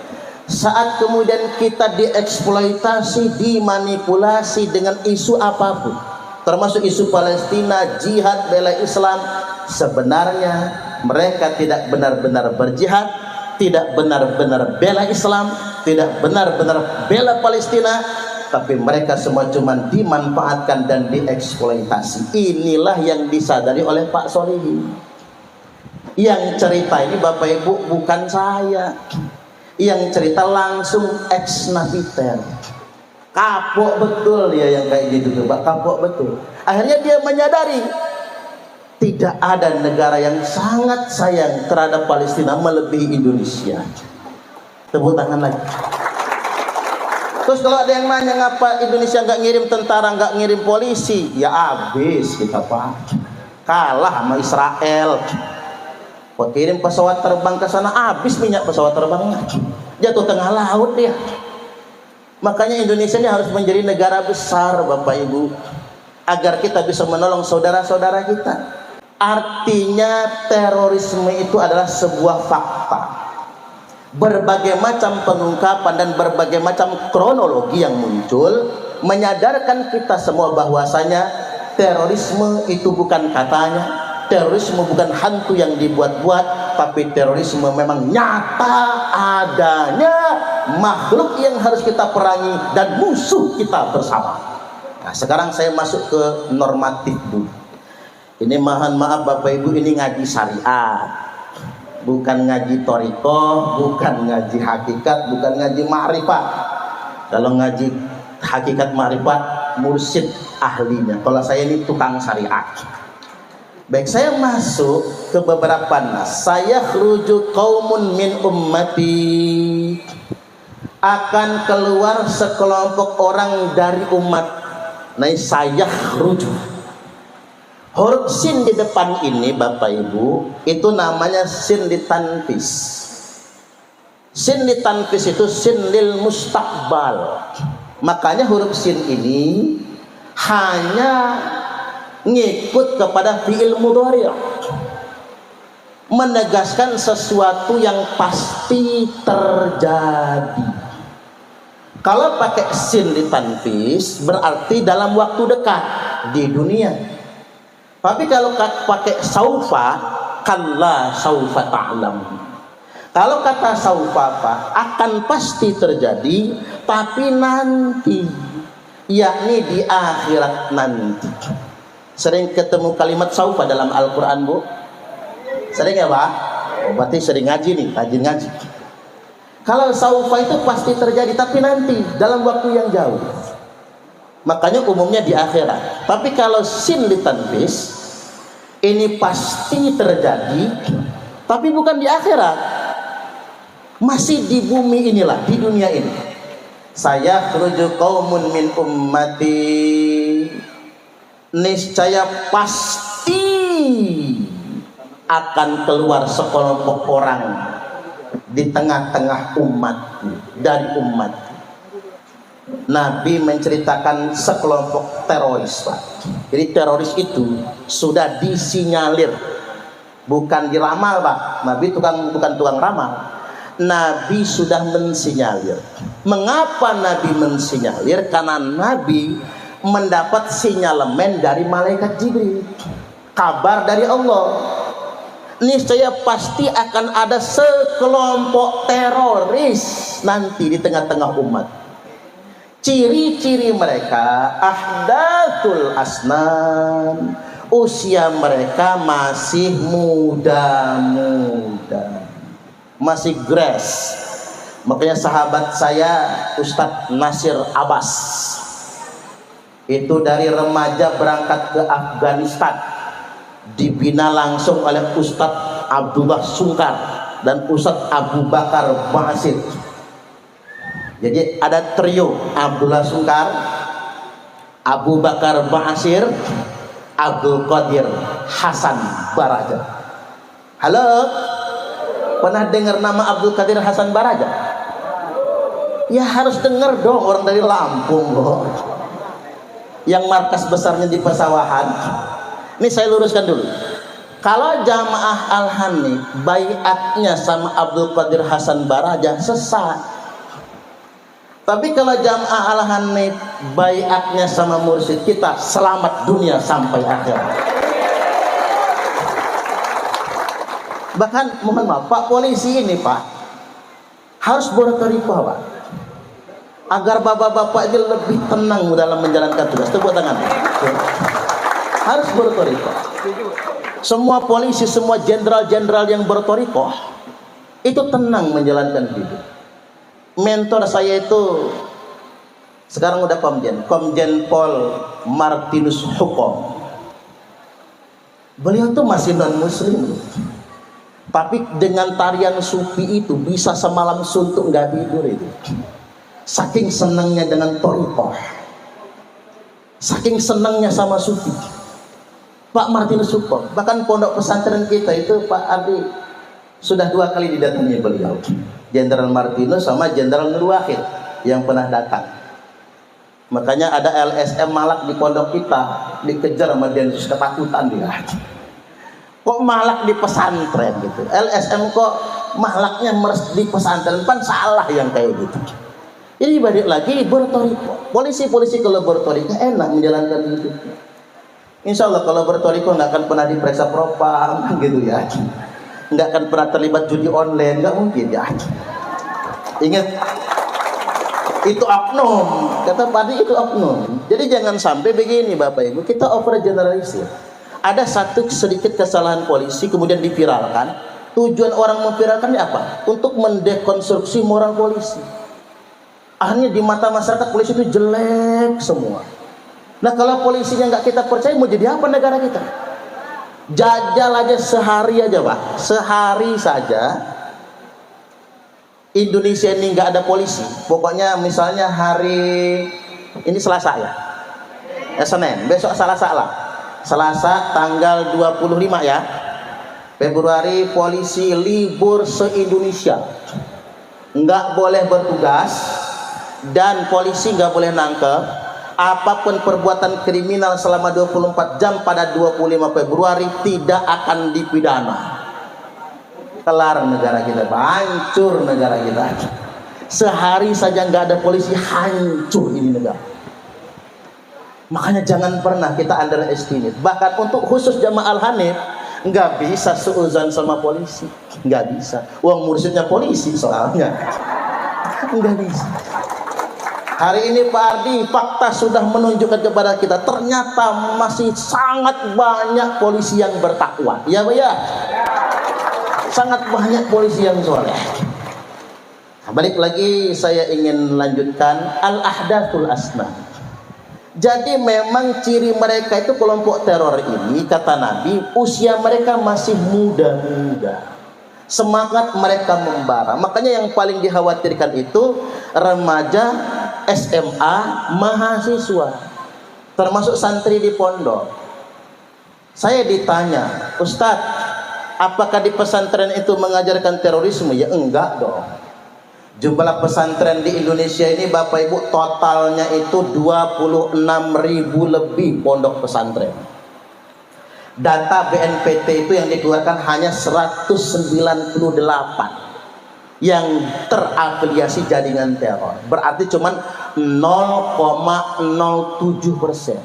saat kemudian kita dieksploitasi, dimanipulasi dengan isu apapun, termasuk isu Palestina, jihad, bela Islam, sebenarnya mereka tidak benar-benar berjihad, tidak benar-benar bela Islam, tidak benar-benar bela Palestina, tapi mereka semua cuma dimanfaatkan dan dieksploitasi. Inilah yang disadari oleh Pak Solihin. Yang cerita ini Bapak Ibu bukan saya, yang cerita langsung ex napiter. Kapok betul dia yang kayak gitu tuh, kapok betul. Akhirnya dia menyadari tidak ada negara yang sangat sayang terhadap Palestina melebihi Indonesia. Tepuk tangan lagi. Terus kalau ada yang nanya ngapa Indonesia nggak ngirim tentara, nggak ngirim polisi, ya habis kita Pak, kalah sama Israel. Kok kirim pesawat terbang ke sana, habis minyak pesawat terbangnya, jatuh tengah laut dia. Makanya Indonesia ini harus menjadi negara besar Bapak Ibu, agar kita bisa menolong saudara-saudara kita. Artinya terorisme itu adalah sebuah fakta. Berbagai macam pengungkapan dan berbagai macam kronologi yang muncul menyadarkan kita semua bahwasanya terorisme itu bukan katanya, terorisme bukan hantu yang dibuat-buat, tapi terorisme memang nyata adanya, makhluk yang harus kita perangi dan musuh kita bersama. Nah, sekarang saya masuk ke normatif dulu. Ini mohon maaf Bapak Ibu, ini ngaji syariat, bukan ngaji toriko, bukan ngaji hakikat, bukan ngaji ma'rifat. Kalau ngaji hakikat ma'rifat, mursyid ahlinya. Kalau saya ini tukang syariat. Baik, saya masuk ke beberapa nas. Saya khruju qaumun min ummati, akan keluar sekelompok orang dari umat. Nah, saya khruju. Huruf sin di depan ini Bapak Ibu, itu namanya sin ditanfis. Sin ditanfis itu sin lil mustaqbal. Makanya huruf sin ini hanya ngikut kepada fi'il mudhari', menegaskan sesuatu yang pasti terjadi. Kalau pakai sin ditanfis berarti dalam waktu dekat di dunia. Tapi kalau pakai saufa, kalla saufa ta'lam. Kalau kata saufa akan pasti terjadi, tapi nanti, yakni di akhirat nanti. Sering ketemu kalimat saufa dalam Al-Quran Bu? Sering ya Pak? Oh, berarti sering ngaji nih, rajin ngaji. Kalau saufa itu pasti terjadi, tapi nanti dalam waktu yang jauh. Makanya umumnya di akhirat. Tapi kalau sin ditanfis, ini pasti terjadi, tapi bukan di akhirat, masih di bumi inilah, di dunia ini. Saya khruju qaumun min ummati, niscaya pasti akan keluar sekelompok orang di tengah-tengah umatku, dari umat. Nabi menceritakan sekelompok teroris Pak. Jadi teroris itu sudah disinyalir, bukan diramal Pak. Nabi bukan tukang ramal. Nabi sudah mensinyalir. Mengapa Nabi mensinyalir? Karena Nabi mendapat sinyalemen dari malaikat Jibril, kabar dari Allah. Niscaya pasti akan ada sekelompok teroris nanti di tengah-tengah umat. Ciri-ciri mereka ahdatul asnan, usia mereka masih muda-muda, masih gres. Makanya sahabat saya Ustadz Nasir Abbas itu dari remaja berangkat ke Afghanistan, dibina langsung oleh Ustadz Abdullah Sungkar dan Ustadz Abu Bakar Basir. Jadi ada trio Abdullah Sungkar, Abu Bakar Basir, Abdul Qadir Hasan Baraja. Halo? Pernah dengar nama Abdul Qadir Hasan Baraja? Ya harus dengar dong, orang dari Lampung loh. Yang markas besarnya di Pesawahan. Ini saya luruskan dulu. Kalau jamaah Al-Hanif baiatnya sama Abdul Qadir Hasan Baraja sesat. Tapi kalau jamaah Al-Hanif baiatnya sama mursyid kita, selamat dunia sampai akhirat. Bahkan mohon maaf Pak polisi ini Pak harus bertorikoh Pak, agar bapak-bapak ini lebih tenang dalam menjalankan tugas. Tepuk tangan. Harus bertorikoh. Semua polisi, semua jenderal-jenderal yang bertorikoh itu tenang menjalankan hidup. Mentor saya itu sekarang udah Komjen Pol Martinus Hukom. Beliau tuh masih non muslim loh. Tapi dengan tarian sufi itu bisa semalam suntuk nggak tidur itu. Saking senangnya dengan torikoh, saking senangnya sama sufi. Pak Martinus Hukom, bahkan pondok pesantren kita itu Pak Ardi sudah 2 kali didatangi beliau. Jenderal Martinus sama Jenderal Nur Wahid yang pernah datang. Makanya ada LSM Malak di pondok kita dikejar sama Densus, ketakutan dia. Kok Malak di pesantren gitu? LSM kok Malaknya di pesantren, kan salah yang kayak gitu. Jadi balik lagi bertoriko. Polisi-polisi kalau bertoriko enak menjalankan hidupnya. Insya Allah kalau bertoriko nggak akan pernah diperiksa propam gitu ya, nggak akan pernah terlibat judi online, nggak mungkin ya. Ingat itu oknum, kata Padi itu oknum. Jadi jangan sampai begini Bapak Ibu, kita over generalisir. Ada satu sedikit kesalahan polisi kemudian diviralkan. Tujuan orang memviralkannya apa? Untuk mendekonstruksi moral polisi. Akhirnya di mata masyarakat polisi itu jelek semua. Nah kalau polisinya nggak kita percaya, mau jadi apa negara kita? Jajal aja sehari aja Pak, sehari saja Indonesia ini nggak ada polisi. Pokoknya misalnya hari ini Selasa ya, Senin, besok Selasa lah, Selasa tanggal 25 ya Februari, polisi libur se-Indonesia, nggak boleh bertugas dan polisi nggak boleh nangkep. Apapun perbuatan kriminal selama 24 jam pada 25 Februari tidak akan dipidana. Kelar negara kita, hancur negara kita. Sehari saja nggak ada polisi, hancur ini negara. Makanya jangan pernah kita underestimate. Bahkan untuk khusus jamaah Al-Hanif nggak bisa seuzan sama polisi, nggak bisa. Uang mursyidnya polisi soalnya, nggak bisa. Hari ini Pak Ardi, fakta sudah menunjukkan kepada kita ternyata masih sangat banyak polisi yang bertakwa. Ya Pak ya? Sangat banyak polisi yang soleh. Balik lagi saya ingin lanjutkan al-ahdathul asnah. Jadi memang ciri mereka itu kelompok teror ini, kata Nabi, usia mereka masih muda-muda. Semangat mereka membara. Makanya yang paling dikhawatirkan itu remaja, SMA, mahasiswa, termasuk santri di pondok. Saya ditanya, Ustadz, apakah di pesantren itu mengajarkan terorisme? Ya enggak dong. Jumlah pesantren di Indonesia ini Bapak Ibu totalnya itu 26.000 lebih pondok pesantren. Data BNPT itu yang dikeluarkan hanya 198 yang terafiliasi jaringan teror. Berarti cuman 0,07%.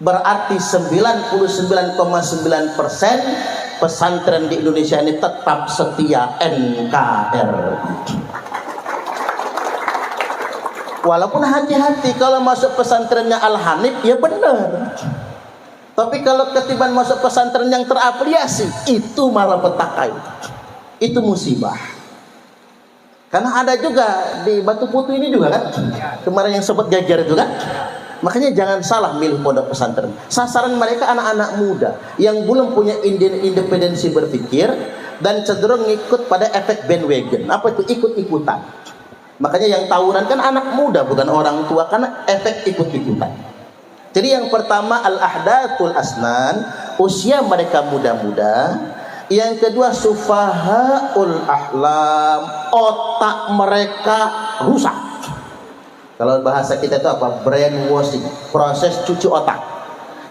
Berarti 99,9% pesantren di Indonesia ini tetap setia NKRI. Walaupun hati-hati kalau masuk pesantrennya Al-Hanif ya benar. Tapi kalau ketiban masuk pesantren yang terafiliasi itu malah petaka itu musibah. Karena ada juga di Batu Putu ini juga kan, kemarin yang sempat gajar itu kan. Makanya jangan salah milih pondok pesantren. Sasaran mereka anak-anak muda yang belum punya independensi berpikir dan cenderung ngikut pada efek bandwagon. Apa itu? Ikut-ikutan. Makanya yang tawuran kan anak muda bukan orang tua, karena efek ikut-ikutan. Jadi yang pertama al-ahdathul asnan, usia mereka muda-muda. Yang kedua, sufahaul ahlam, otak mereka rusak. Kalau bahasa kita itu apa? Brainwashing, proses cuci otak.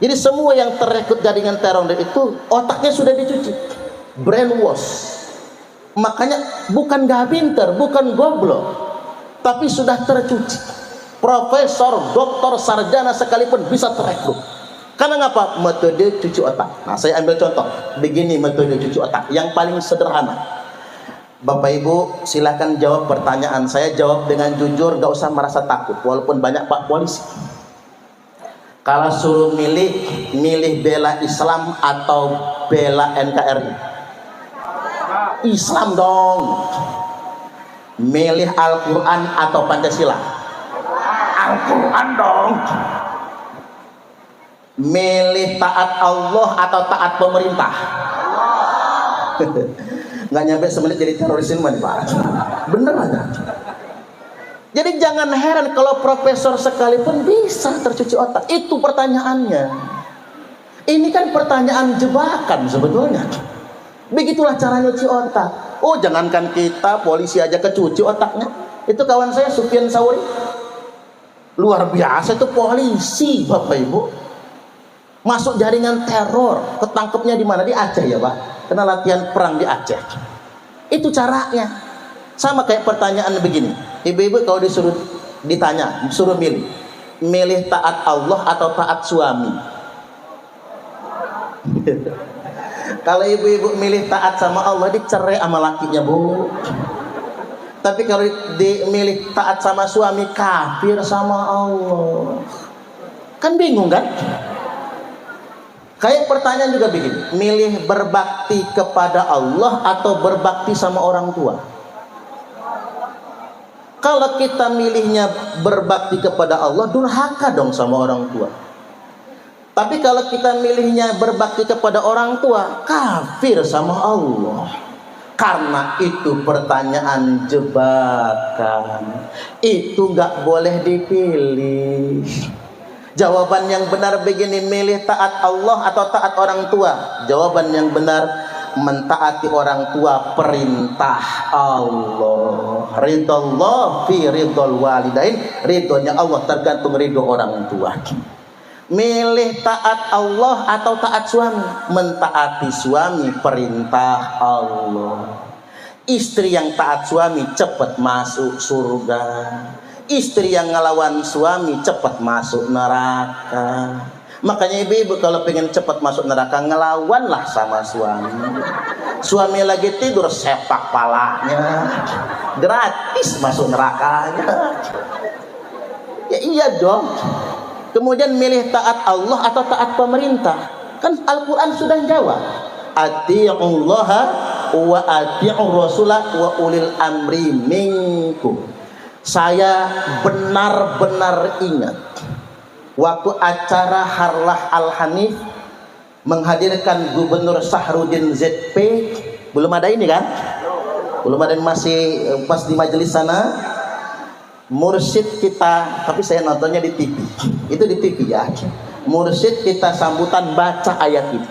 Jadi semua yang terekrut jaringan teror itu otaknya sudah dicuci, brainwash. Makanya bukan gak pinter, bukan goblok, tapi sudah tercuci. Profesor, doktor, sarjana sekalipun bisa terekrut. Karena ngapa? Metode cuci otak. Nah, saya ambil contoh. Begini metode cuci otak yang paling sederhana. Bapak Ibu silahkan jawab pertanyaan saya. Jawab dengan jujur, gak usah merasa takut. Walaupun banyak Pak polisi. Kalau suruh milih bela Islam atau bela NKRI? Islam dong. Milih Al-Quran atau Pancasila? Al-Quran dong. Milih taat Allah atau taat pemerintah? Nggak nyampe semenit jadi terorisme nih Pak. Bener aja. Jadi jangan heran kalau profesor sekalipun bisa tercuci otak. Itu pertanyaannya. Ini kan pertanyaan jebakan sebetulnya. Begitulah cara nyuci otak. Oh, jangankan kita, polisi aja kecuci otaknya. Itu kawan saya Sufyan Sauri. Luar biasa itu polisi, Bapak Ibu. Masuk jaringan teror, ketangkepnya di mana? Di Aceh ya Pak, kena latihan perang di Aceh. Itu caranya. Sama kayak pertanyaan begini, ibu-ibu kalau disuruh ditanya, suruh milih taat Allah atau taat suami? Kalau ibu-ibu milih taat sama Allah, dicerai sama lakinya Bu. Tapi kalau dimilih taat sama suami, kafir sama Allah. Kan bingung kan? Kayak pertanyaan juga begini, milih berbakti kepada Allah atau berbakti sama orang tua? Kalau kita milihnya berbakti kepada Allah, durhaka dong sama orang tua. Tapi kalau kita milihnya berbakti kepada orang tua, kafir sama Allah. Karena itu pertanyaan jebakan. Itu nggak boleh dipilih. Jawaban yang benar begini, milih taat Allah atau taat orang tua? Jawaban yang benar, mentaati orang tua perintah Allah. Ridallah fi ridol walidain, ridhonya Allah tergantung ridho orang tua. Milih taat Allah atau taat suami? Mentaati suami perintah Allah. Istri yang taat suami cepat masuk surga. Istri yang ngelawan suami cepat masuk neraka. Makanya ibu-ibu kalau pengen cepat masuk neraka, ngelawanlah sama suami. Suami lagi tidur, sepak palanya, gratis masuk nerakanya. Ya iya dong. Kemudian milih taat Allah atau taat pemerintah? Kan Al-Quran sudah jawab, ati'ullaha wa ati'ur rasulah wa ulil amri minkum. Saya benar-benar ingat waktu acara Harlah Al-Hanif menghadirkan Gubernur Sahrudin ZP. Belum ada ini kan? Belum ada, masih pas di majelis sana. Mursyid kita, tapi saya nontonnya di TV. Itu di TV ya. Mursyid kita sambutan baca ayat itu.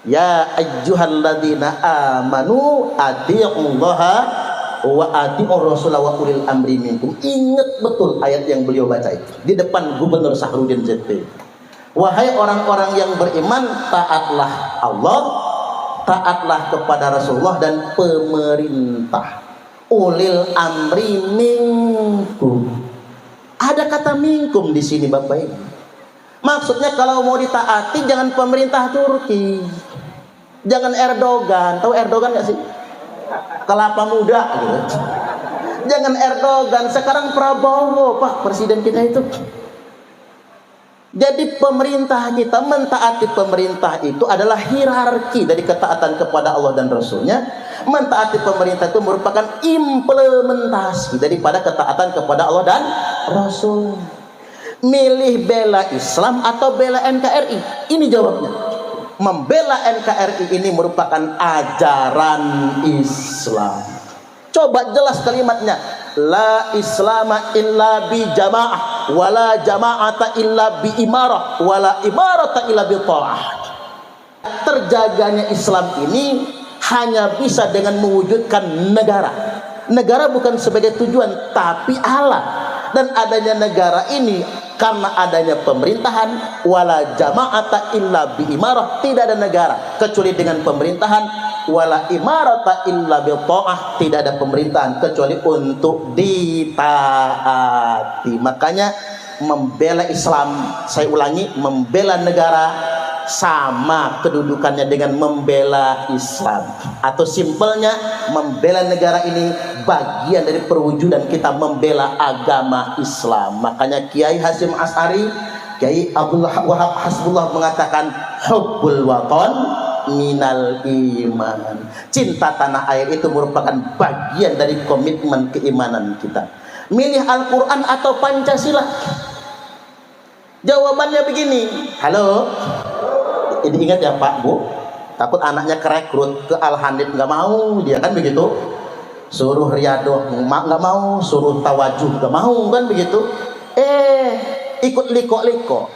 Ya ayyuhalladzina amanu atiiullaha wa atiiur rasulah wa ulil amri minkum. Ingat betul ayat yang beliau baca itu di depan Gubernur Sahrudin ZP. Wahai orang-orang yang beriman, taatlah Allah, taatlah kepada Rasulullah dan pemerintah. Ulil amri minkum. Ada kata minkum di sini Bapak Ibu. Maksudnya kalau mau ditaati jangan pemerintah Turki, jangan Erdogan. Tahu Erdogan nggak sih? Kelapa muda gitu. Jangan Erdogan, sekarang Prabowo Pak presiden kita itu. Jadi pemerintah kita, mentaati pemerintah itu adalah hierarki dari ketaatan kepada Allah dan Rasulnya. Mentaati pemerintah itu merupakan implementasi daripada ketaatan kepada Allah dan Rasul. Milih bela Islam atau bela NKRI? Ini jawabnya. Membela NKRI ini merupakan ajaran Islam. Coba jelas kalimatnya. La islama illa bi jamaah, wala jama'ata illa bi imarah, wala imarata illa bi ta'ah. terjaganya Islam ini hanya bisa dengan mewujudkan negara. Negara bukan sebagai tujuan tapi alat. Dan adanya negara ini karena adanya pemerintahan, wala jama'ata illa bi imarah, tidak ada negara kecuali dengan pemerintahan, wala imarata illa bil ta'ah, tidak ada pemerintahan kecuali untuk ditaati. Makanya membela Islam, saya ulangi, membela negara sama kedudukannya dengan membela Islam, atau simpelnya membela negara ini bagian dari perwujudan kita membela agama Islam. Makanya Kiai Hasyim Asy'ari, Kiai Abdul Wahab Hasbullah mengatakan hubbul watan minal iman. Cinta tanah air itu merupakan bagian dari komitmen keimanan kita. Milih Al-Quran atau Pancasila? Jawabannya begini. Halo, ini ingat ya Pak Bu, takut anaknya kerekrut ke Al-Hanif, nggak mau dia kan begitu, suruh riadoh nggak mau, suruh tawajuh nggak mau kan begitu, ikut liko-liko.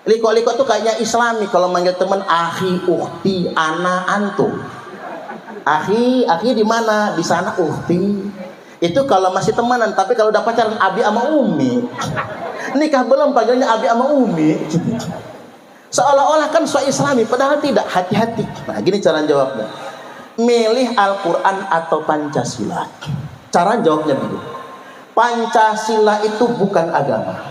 Liko-liko tuh kayaknya Islami, kalau manggil teman akhi, ukhti, ana, antum. Akhi di mana? Di sana ukhti. Itu kalau masih temenan, tapi kalau udah pacaran abi sama umi. Nikah belum panggilnya abi sama umi. Seolah-olah kan so Islami, padahal tidak. Hati-hati. Nah, gini cara jawabnya. Milih Al-Quran atau Pancasila? Cara jawabnya begini. Pancasila itu bukan agama.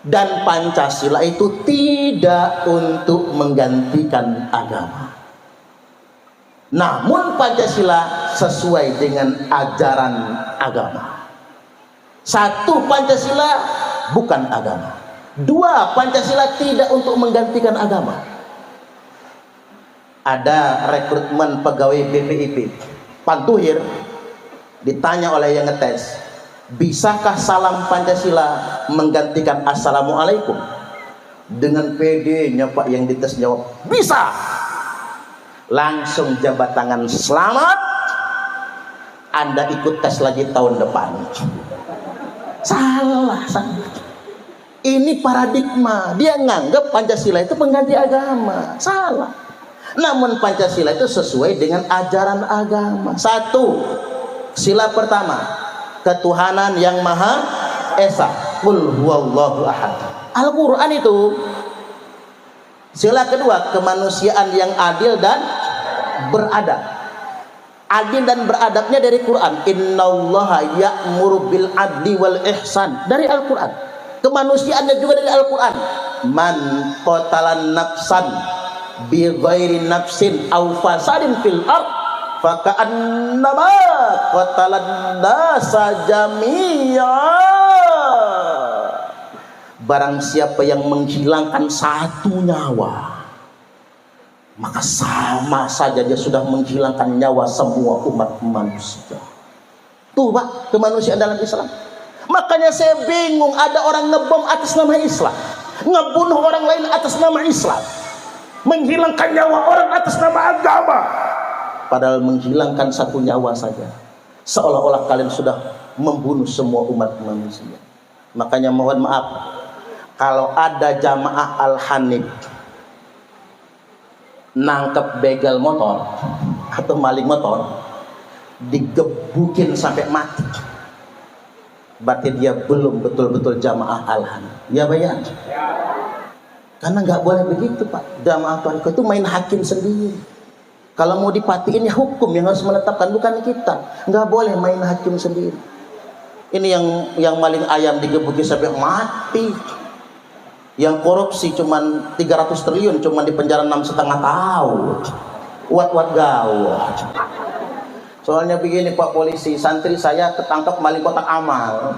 Dan Pancasila itu tidak untuk menggantikan agama. Namun Pancasila sesuai dengan ajaran agama. Satu, Pancasila bukan agama. Dua, Pancasila tidak untuk menggantikan agama. Ada rekrutmen pegawai BPIP, Pantuhir ditanya oleh yang ngetes, bisakah salam Pancasila menggantikan Assalamualaikum? Dengan PD-nya Pak yang dites jawab, bisa. Langsung jabat tangan, selamat, Anda ikut tes lagi tahun depan. Salah. Ini paradigma, dia nganggap Pancasila itu pengganti agama. Salah. Namun Pancasila itu sesuai dengan ajaran agama. Satu, sila pertama, ketuhanan yang maha esa, qul huwallahu ahad. Al-Quran itu. Sila kedua, kemanusiaan yang adil dan beradab. Adil dan beradabnya dari Quran. Innallaha ya'muru bil adli wal ihsan, dari Al-Quran. Kemanusiaannya juga dari Al-Quran. Man qatalan nafsan bi ghairi nafsin aw fasadin fil ard faka'annama qatalan nasa jami'a. Barang siapa yang menghilangkan satu nyawa, maka sama saja dia sudah menghilangkan nyawa semua umat manusia. Tuh Pak, kemanusiaan dalam Islam. Makanya saya bingung, ada orang ngebom atas nama Islam, ngebunuh orang lain atas nama Islam, menghilangkan nyawa orang atas nama agama. Padahal menghilangkan satu nyawa saja, seolah-olah kalian sudah membunuh semua umat manusia. Makanya mohon maaf, kalau ada jamaah Al-Hanif nangkep begal motor atau maling motor, digebukin sampai mati, berarti dia belum betul-betul jamaah Al-Hanif. Ya bayar. Karena nggak boleh begitu Pak. Jamaah Al-Hanif itu main hakim sendiri. Kalau mau dipatiin ya hukum yang harus menetapkan, bukan kita. Nggak boleh main hakim sendiri. Ini yang maling ayam digebukin sampai mati. Yang korupsi cuman 300 triliun cuman di penjara 6,5 tahun. Wat gawat. Soalnya begini Pak polisi, santri saya ketangkap maling kotak amal.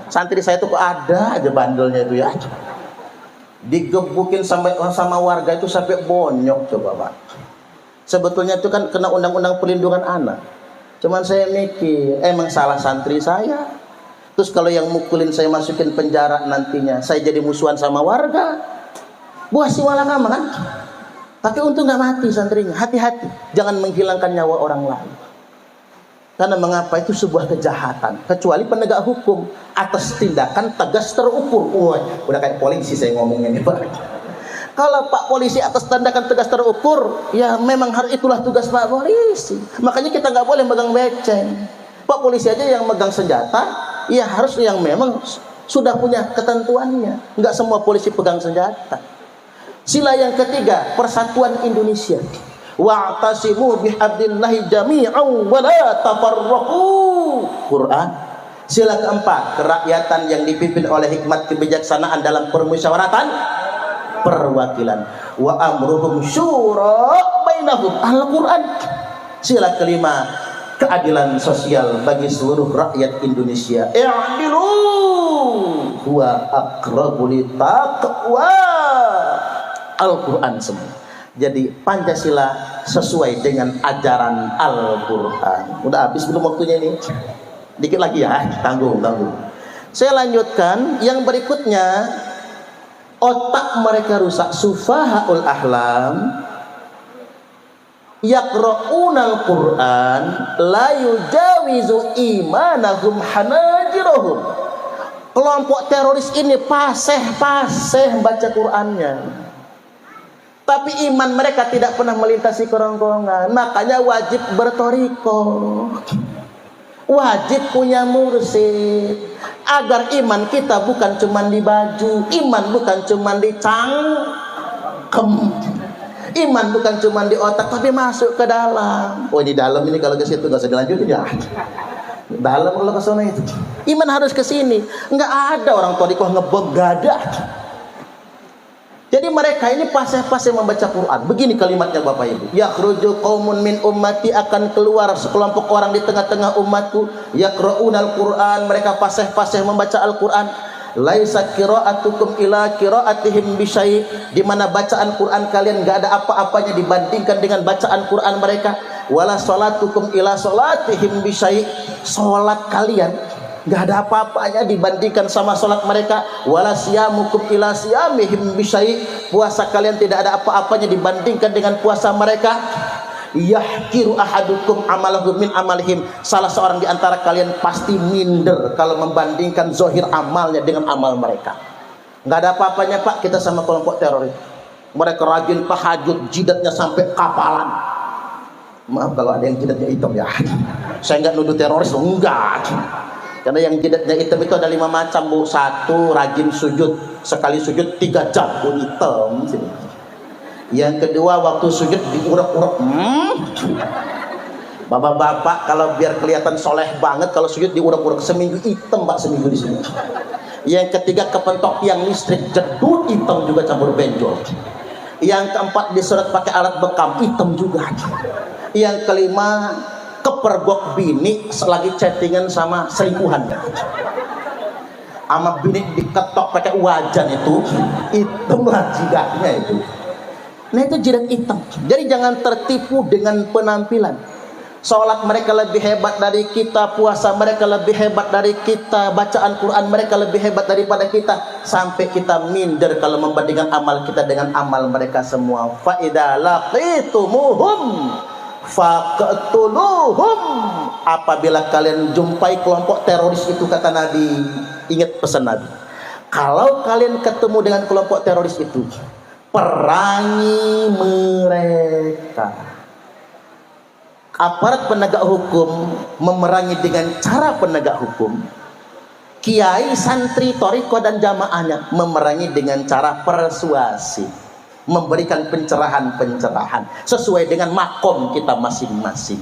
Santri saya tuh kok ada aja bandelnya itu ya. Digebukin sama warga itu sampai bonyok coba Pak. Sebetulnya itu kan kena undang-undang perlindungan anak. Cuman saya mikir, emang salah santri saya. Terus kalau yang mukulin saya masukin penjara nantinya, saya jadi musuhan sama warga. Buah si walakama kan. Tapi untung nggak mati santrinya. Hati-hati, jangan menghilangkan nyawa orang lain. Karena mengapa itu sebuah kejahatan. Kecuali penegak hukum atas tindakan tegas terukur. Wah, udah kayak polisi saya ngomongnya nih Pak. Kalau Pak Polisi atas tindakan tegas terukur, ya memang itulah tugas Pak Polisi. Makanya kita nggak boleh megang beceng. Pak Polisi aja yang megang senjata, ya harus yang memang sudah punya ketentuannya. Nggak semua polisi pegang senjata. Sila yang ketiga, persatuan Indonesia. Wa'tasimu bihablillahi jami'an wa la tafarraqu. Quran. Sila keempat, kerakyatan yang dipimpin oleh hikmat kebijaksanaan dalam permusyawaratan perwakilan. Wa amruhum syura bainahum. Al-Quran. Sila kelima, keadilan sosial bagi seluruh rakyat Indonesia. I'dilu huwa aqrabu littaqwa. Al-Quran semua. Jadi Pancasila sesuai dengan ajaran Al-Quran. Udah habis belum waktunya ini? Dikit lagi ya, tanggung. Saya lanjutkan yang berikutnya. Otak mereka rusak. Sufahaul ahlam yaqra'unal Qur'an la yujawizu imanahum hanajirahum. Kelompok teroris ini paseh baca Qur'annya, tapi iman mereka tidak pernah melintasi kerongkongan. Makanya wajib bertoriko, wajib punya mursyid, agar iman kita bukan cuma di baju, iman bukan cuma di cangkem, iman bukan cuma di otak, tapi masuk ke dalam. Oh, di dalam ini kalau ke situ nggak usah dilanjutin ya. Dalam kalau ke sana itu, iman harus ke sini. Nggak ada orang torikoh ngebom, nggak ada. Jadi mereka ini paseh-paseh membaca Quran. Begini kalimatnya Bapak Ibu. Yakhruju qaumun min ummati, akan keluar sekelompok orang di tengah-tengah umatku. Yaqra'unal Quran, mereka paseh-paseh membaca Al-Quran. Laisa qira'atukum ila qira'atihim bisyai, di mana bacaan Quran kalian enggak ada apa-apanya dibandingkan dengan bacaan Quran mereka. Wala salatukum ila salatihim bisyai, salat kalian nggak ada apa-apanya dibandingkan sama sholat mereka. Wala siyamukum ila siyamihim bisyai, puasa kalian tidak ada apa-apanya dibandingkan dengan puasa mereka. Yahkiru ahadukum amalahu min amalihim, salah seorang di antara kalian pasti minder kalau membandingkan zohir amalnya dengan amal mereka. Nggak ada apa-apanya Pak kita sama kelompok teroris. Mereka rajin tahajud, jidatnya sampai kapalan. Maaf kalau ada yang jidatnya hitam ya, saya nggak nuduh teroris, enggak. Karena yang jidatnya hitam itu ada 5 macam Bu. Satu, rajin sujud, sekali sujud 3 jam pun hitam. Yang kedua, waktu sujud diurek-urek. Bapak-bapak kalau biar kelihatan soleh banget, kalau sujud diurek-urek seminggu hitam Pak, seminggu di sini. Yang ketiga, kepentok tiang listrik jedut hitam juga campur benjol. Yang keempat, disurat pakai alat bekam hitam juga. Yang kelima, kepergok bini selagi chattingan sama selingkuhannya. Sama bini diketok pakai wajan itu hitamlah jidatnya itu. Nah itu jidat hitam. Jadi jangan tertipu dengan penampilan. Sholat mereka lebih hebat dari kita, puasa mereka lebih hebat dari kita, bacaan Quran mereka lebih hebat daripada kita, sampai kita minder kalau membandingkan amal kita dengan amal mereka semua. Fa idza laqitumuhum faqtuluhum, apabila kalian jumpai kelompok teroris itu, kata Nabi, ingat pesan Nabi, kalau kalian ketemu dengan kelompok teroris itu, perangi mereka. Aparat penegak hukum memerangi dengan cara penegak hukum. Kiai, santri, toriko dan jamaahnya memerangi dengan cara persuasi, memberikan pencerahan-pencerahan sesuai dengan makom kita masing-masing.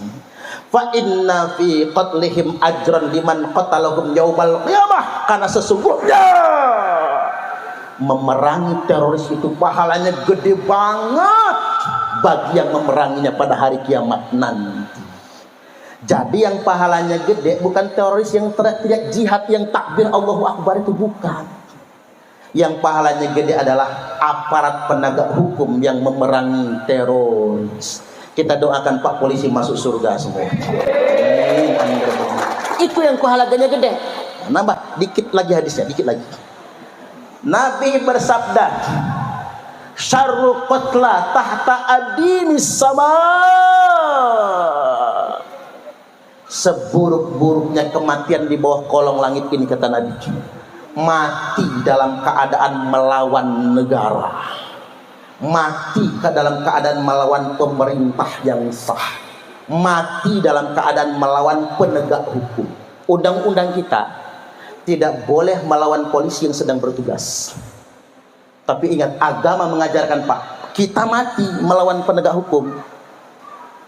Fa inna fi qatlihim ajran liman qatalahum yaumal qiyamah, karena sesungguhnya memerangi teroris itu pahalanya gede banget bagi yang memeranginya pada hari kiamat nanti. Jadi yang pahalanya gede bukan teroris yang teriak jihad, yang takbir Allahu Akbar, itu bukan. Yang pahalanya gede adalah aparat penegak hukum yang memerangi teroris. Kita doakan Pak Polisi masuk surga semua. Itu yang pahalanya gede. Nambah dikit lagi hadisnya, dikit lagi. Nabi bersabda, syarru qatla tahta adimis sama, seburuk-buruknya kematian di bawah kolong langit ini, kata Nabi, mati dalam keadaan melawan negara, mati dalam keadaan melawan pemerintah yang sah, mati dalam keadaan melawan penegak hukum. Undang-undang kita tidak boleh melawan polisi yang sedang bertugas. Tapi ingat, agama mengajarkan, Pak, kita mati melawan penegak hukum,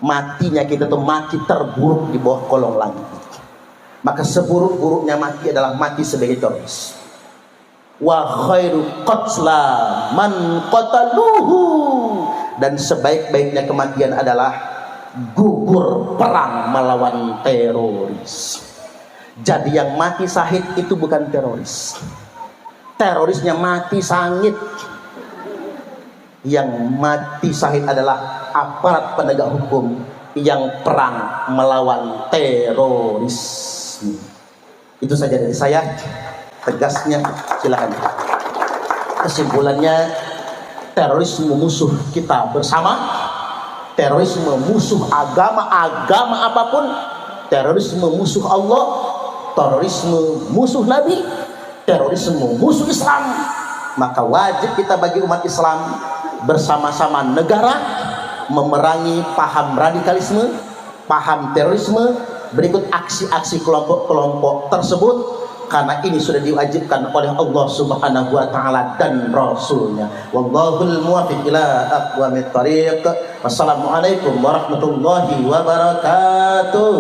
matinya kita tuh mati terburuk di bawah kolong langit. Maka seburuk-buruknya mati adalah mati sebagai teroris. Wa khairu qatla man qataluhu, dan sebaik-baiknya kematian adalah gugur perang melawan teroris. Jadi yang mati syahid itu bukan teroris, terorisnya mati sangit. Yang mati syahid adalah aparat penegak hukum yang perang melawan teroris. Itu saja dari saya, tegasnya. Silakan. Kesimpulannya, terorisme musuh kita bersama, terorisme musuh agama apapun, terorisme musuh Allah, terorisme musuh Nabi, terorisme musuh Islam. Maka wajib kita bagi umat Islam bersama-sama negara memerangi paham radikalisme, paham terorisme, berikut aksi-aksi kelompok-kelompok tersebut, karena ini sudah diwajibkan oleh Allah Subhanahu wa taala dan Rasulnya. Wallahul muwaffiq ila aqwamit thariq. Wassalamualaikum warahmatullahi wabarakatuh.